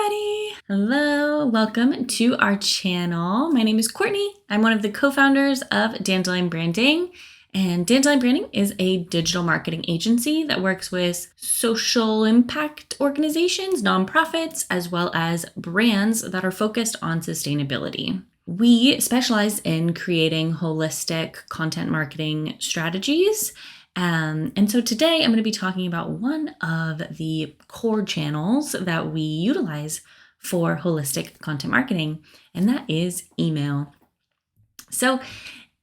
everybody. Hello, welcome to our channel. My name is Courtney. I'm one of the co-founders of Dandelion Branding. And Dandelion Branding is a digital marketing agency that works with social impact organizations, nonprofits, as well as brands that are focused on sustainability. We specialize in creating holistic content marketing strategies. And so today I'm going to be talking about one of the core channels that we utilize for holistic content marketing, and that is email. So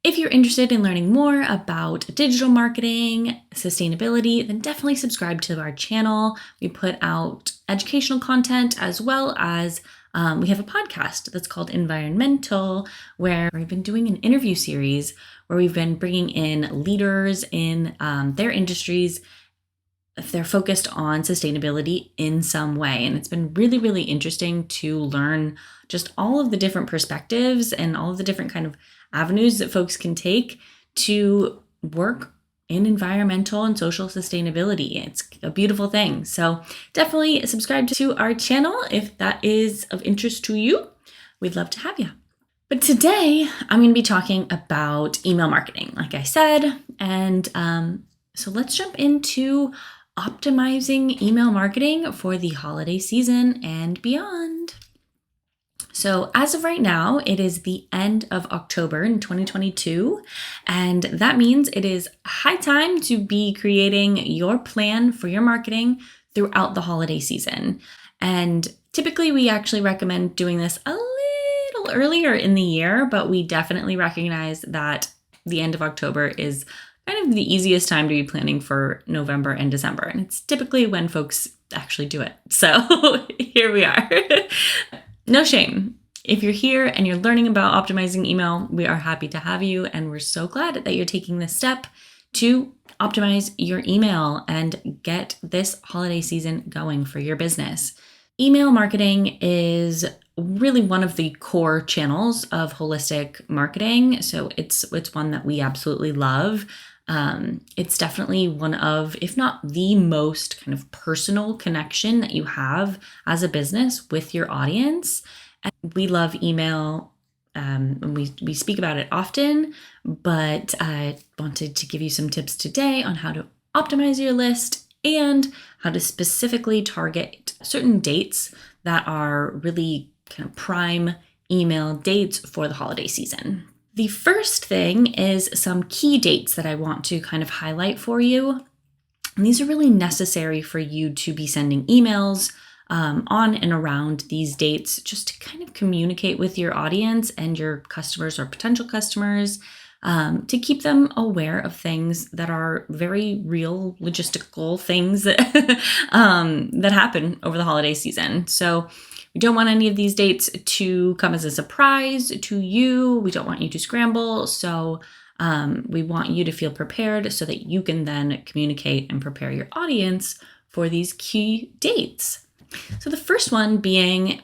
if you're interested in learning more about digital marketing, sustainability, then definitely subscribe to our channel. We put out educational content as well as we have a podcast that's called Environmental, where we've been doing an interview series where we've been bringing in leaders in their industries if they're focused on sustainability in some way. And it's been really, really interesting to learn just all of the different perspectives and all of the different kind of avenues that folks can take to work in environmental and social sustainability. It's a beautiful thing. So definitely subscribe to our channel if that is of interest to you. We'd love to have you. But today I'm going to be talking about email marketing, like I said. And so let's jump into optimizing email marketing for the holiday season and beyond. So as of right now, it is the end of October in 2022, and that means it is high time to be creating your plan for your marketing throughout the holiday season. And typically we actually recommend doing this a little earlier in the year, but we definitely recognize that the end of October is kind of the easiest time to be planning for November and December. And it's typically when folks actually do it. So here we are. No shame. If you're here and you're learning about optimizing email, we are happy to have you. And we're so glad that you're taking this step to optimize your email and get this holiday season going for your business. Email marketing is really one of the core channels of holistic marketing. So it's one that we absolutely love. It's definitely one of, if not the most kind of personal connection that you have as a business with your audience. And we love email. And we speak about it often, but I wanted to give you some tips today on how to optimize your list and how to specifically target certain dates that are really kind of prime email dates for the holiday season. The first thing is some key dates that I want to kind of highlight for you. And these are really necessary for you to be sending emails on and around these dates, just to kind of communicate with your audience and your customers or potential customers, to keep them aware of things that are very real logistical things that, that happen over the holiday season. So we don't want any of these dates to come as a surprise to you. We don't want you to scramble. So we want you to feel prepared so that you can then communicate and prepare your audience for these key dates. So the first one being,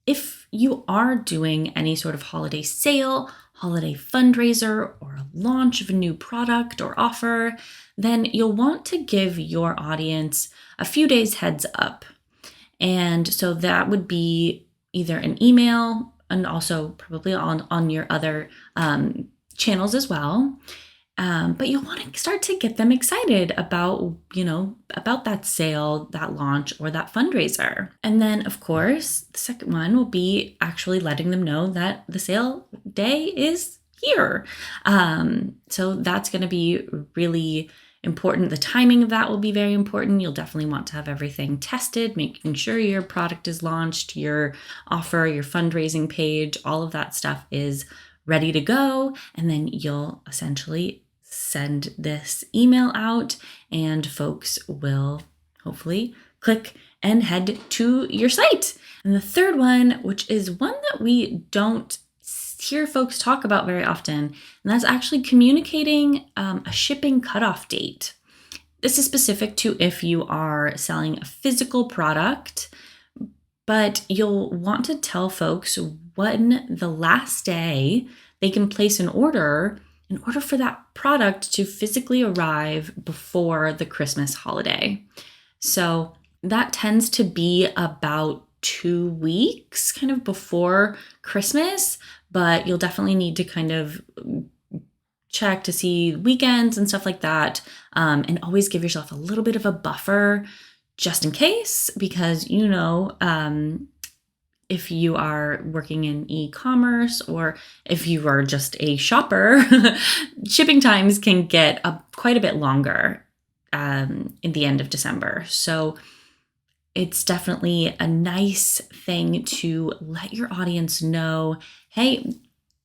if you are doing any sort of holiday sale, holiday fundraiser, or a launch of a new product or offer, then you'll want to give your audience a few days heads up. And so that would be either an email and also probably on your other channels as well. But you'll want to start to get them excited about that sale, that launch, or that fundraiser. And then, of course, the second one will be actually letting them know that the sale day is here. So that's going to be really important. The timing of that will be very important. You'll definitely want to have everything tested, making sure your product is launched, your offer, your fundraising page, all of that stuff is ready to go. And then you'll essentially send this email out and folks will hopefully click and head to your site. And the third one, which is one that we don't hear folks talk about very often, and that's actually communicating a shipping cutoff date. This is specific to if you are selling a physical product, but you'll want to tell folks when the last day they can place an order in order for that product to physically arrive before the Christmas holiday. So that tends to be about 2 weeks kind of before Christmas, but you'll definitely need to kind of check to see weekends and stuff like that. And always give yourself a little bit of a buffer just in case, because if you are working in e-commerce or if you are just a shopper, shipping times can get quite a bit longer in the end of December. So it's definitely a nice thing to let your audience know, hey,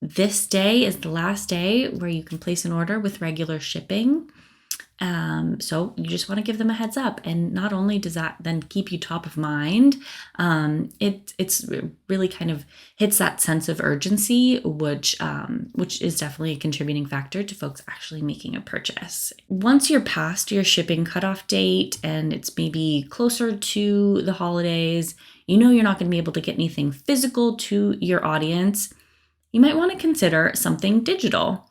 this day is the last day where you can place an order with regular shipping. So you just want to give them a heads up. And not only does that then keep you top of mind, it's really kind of hits that sense of urgency, which is definitely a contributing factor to folks actually making a purchase. Once you're past your shipping cutoff date and it's maybe closer to the holidays, you're not going to be able to get anything physical to your audience, you might want to consider something digital.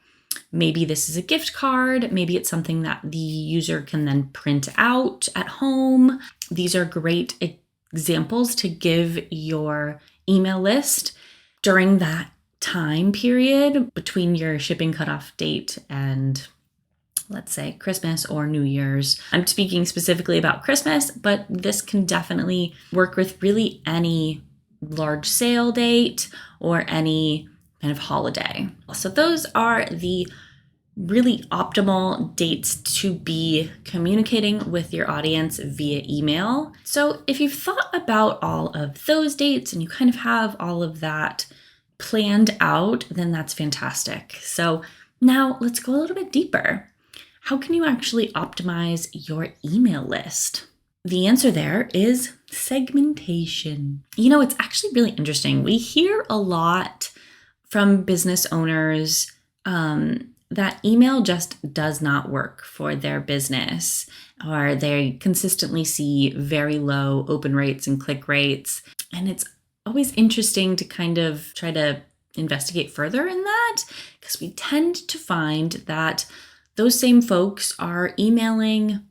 Maybe this is a gift card. Maybe it's something that the user can then print out at home. These are great examples to give your email list during that time period between your shipping cutoff date and, let's say, Christmas or New Year's. I'm speaking specifically about Christmas, but this can definitely work with really any large sale date or any kind of holiday. So those are the really optimal dates to be communicating with your audience via email. So if you've thought about all of those dates and you kind of have all of that planned out, then that's fantastic. So now let's go a little bit deeper. How can you actually optimize your email list? The answer there is segmentation. It's actually really interesting. We hear a lot from business owners that email just does not work for their business, or they consistently see very low open rates and click rates. And it's always interesting to kind of try to investigate further in that, because we tend to find that those same folks are emailing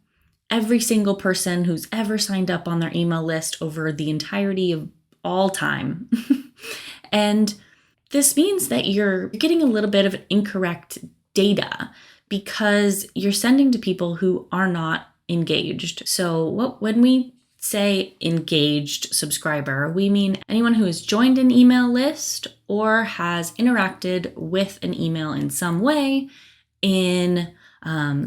every single person who's ever signed up on their email list over the entirety of all time. And this means that you're getting a little bit of incorrect data because you're sending to people who are not engaged. So when we say engaged subscriber, we mean anyone who has joined an email list or has interacted with an email in some way in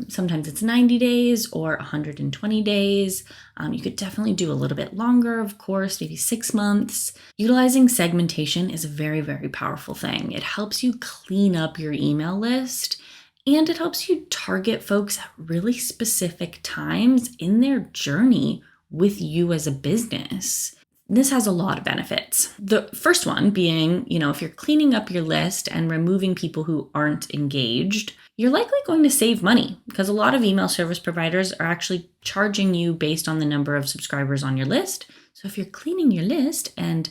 sometimes it's 90 days or 120 days. You could definitely do a little bit longer, of course, maybe 6 months. Utilizing segmentation is a very, very powerful thing. It helps you clean up your email list and it helps you target folks at really specific times in their journey with you as a business. This has a lot of benefits. The first one being, if you're cleaning up your list and removing people who aren't engaged, you're likely going to save money because a lot of email service providers are actually charging you based on the number of subscribers on your list. So if you're cleaning your list and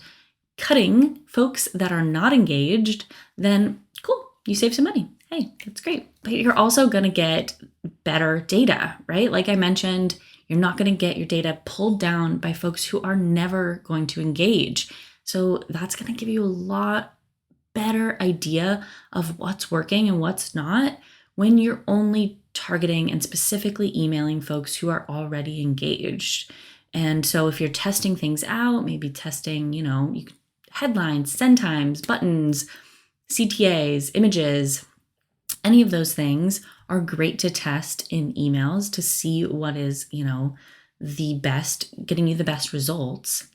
cutting folks that are not engaged, then cool, you save some money. Hey, that's great. But you're also going to get better data, right? Like I mentioned, you're not going to get your data pulled down by folks who are never going to engage. So that's going to give you a lot better idea of what's working and what's not when you're only targeting and specifically emailing folks who are already engaged. And so if you're testing things out, maybe testing, you could headlines, send times, buttons, CTAs, images, any of those things are great to test in emails to see what is, the best, getting you the best results.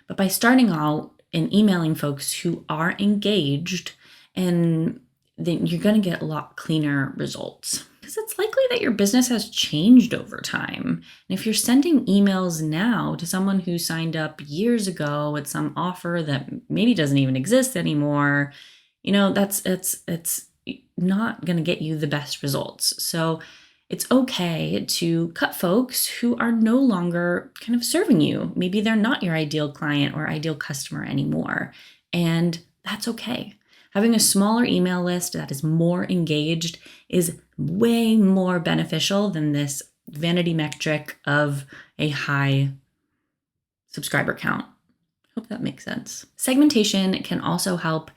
But by starting out and emailing folks who are engaged, and then you're going to get a lot cleaner results because it's likely that your business has changed over time. And if you're sending emails now to someone who signed up years ago with some offer that maybe doesn't even exist anymore, it's not going to get you the best results. So it's okay to cut folks who are no longer kind of serving you. Maybe they're not your ideal client or ideal customer anymore. And that's okay. Having a smaller email list that is more engaged is way more beneficial than this vanity metric of a high subscriber count. Hope that makes sense. Segmentation can also help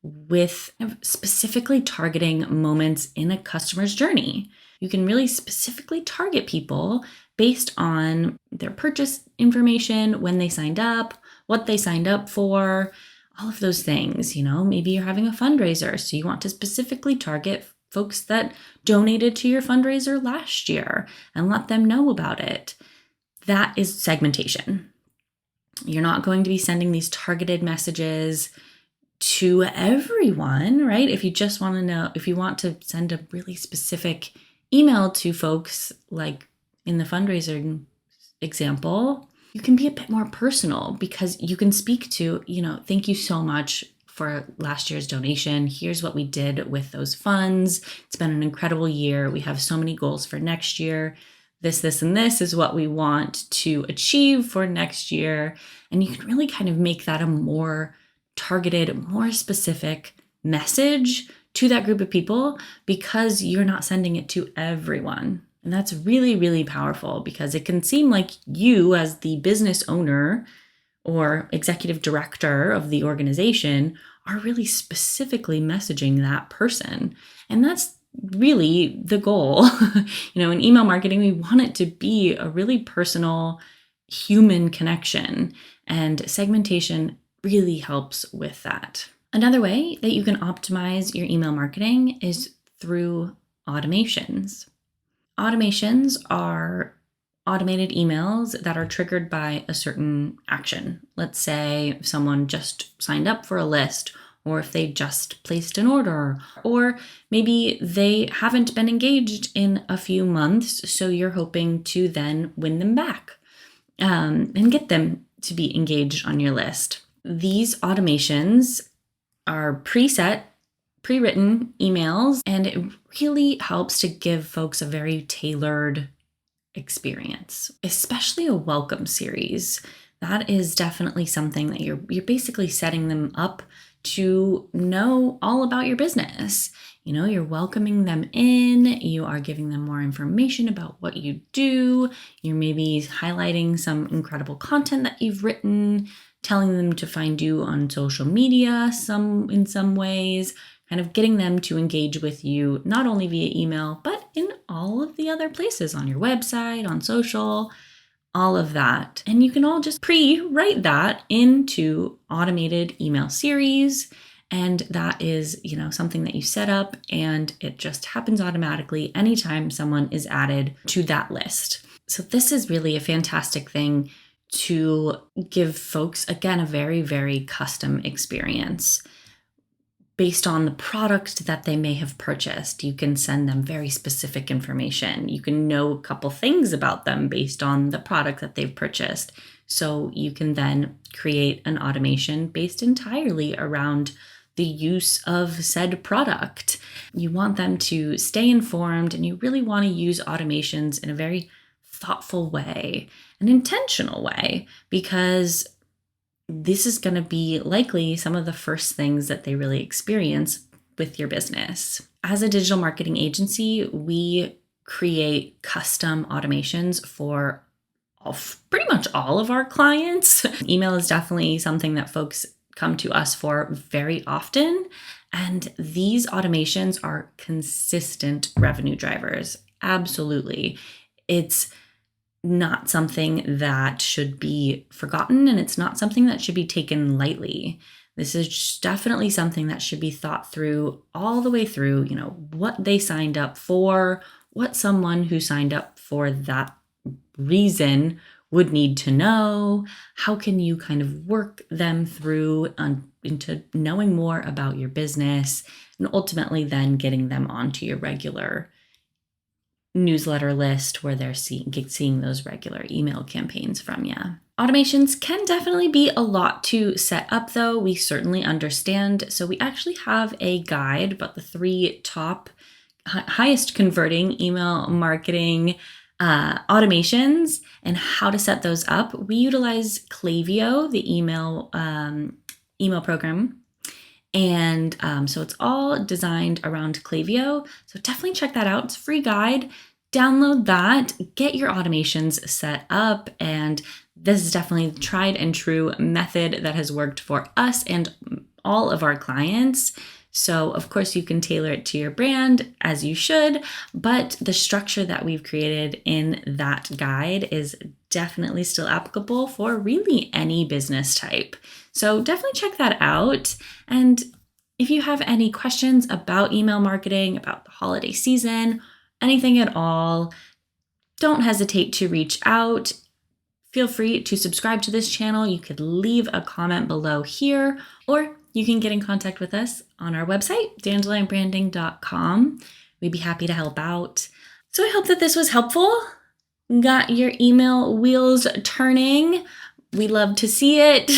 with specifically targeting moments in a customer's journey. You can really specifically target people based on their purchase information, when they signed up, what they signed up for, all of those things. Maybe you're having a fundraiser, so you want to specifically target folks that donated to your fundraiser last year and let them know about it. That is segmentation. You're not going to be sending these targeted messages to everyone, right? If you just want to know, if you want to send a really specific email to folks, like in the fundraising example, you can be a bit more personal because you can speak to, thank you so much for last year's donation. Here's what we did with those funds. It's been an incredible year. We have so many goals for next year. This, and this is what we want to achieve for next year. And you can really kind of make that a more targeted, more specific message to that group of people because you're not sending it to everyone. And that's really, really powerful because it can seem like you, as the business owner or executive director of the organization, are really specifically messaging that person. And that's really the goal. In email marketing, we want it to be a really personal human connection, and segmentation really helps with that. Another way that you can optimize your email marketing is through automations. Automations are automated emails that are triggered by a certain action. Let's say if someone just signed up for a list, or if they just placed an order, or maybe they haven't been engaged in a few months, so you're hoping to then win them back and get them to be engaged on your list. These automations are preset, pre-written emails, and it really helps to give folks a very tailored experience, especially a welcome series. That is definitely something that you're basically setting them up to know all about your business. You're welcoming them in, you are giving them more information about what you do, you're maybe highlighting some incredible content that you've written, telling them to find you on social media in some ways, kind of getting them to engage with you, not only via email, but in all of the other places on your website, on social, all of that. And you can all just pre-write that into automated email series. And that is, something that you set up and it just happens automatically anytime someone is added to that list. So this is really a fantastic thing to give folks, again, a very, very custom experience. Based on the product that they may have purchased, you can send them very specific information. You can know a couple things about them based on the product that they've purchased. So you can then create an automation based entirely around the use of said product. You want them to stay informed, and you really want to use automations in a very thoughtful way, an intentional way, because this is going to be likely some of the first things that they really experience with your business. As a digital marketing agency, we create custom automations for pretty much all of our clients. Email is definitely something that folks come to us for very often. And these automations are consistent revenue drivers. Absolutely. It's not something that should be forgotten, and it's not something that should be taken lightly. This is definitely something that should be thought through all the way through, what they signed up for, what someone who signed up for that reason would need to know. How can you kind of work them through into knowing more about your business, and ultimately then getting them onto your regular newsletter list where they're seeing those regular email campaigns from you. Automations can definitely be a lot to set up, though. We certainly understand. So we actually have a guide about the 3 top highest converting email marketing automations and how to set those up. We utilize Klaviyo, the email program. And so it's all designed around Klaviyo. So definitely check that out. It's a free guide. Download that, get your automations set up, and This is definitely the tried and true method that has worked for us and all of our clients. So of course you can tailor it to your brand, as you should, but the structure that we've created in that guide is definitely still applicable for really any business type. So definitely check that out. And if you have any questions about email marketing, about the holiday season, anything at all, don't hesitate to reach out. Feel free to subscribe to this channel. You could leave a comment below here, or you can get in contact with us on our website, dandelionbranding.com. We'd be happy to help out. So I hope that this was helpful. Got your email wheels turning. We love to see it.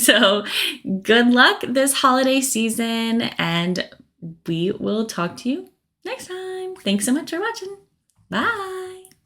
So good luck this holiday season, and we will talk to you next time. Thanks so much for watching. Bye.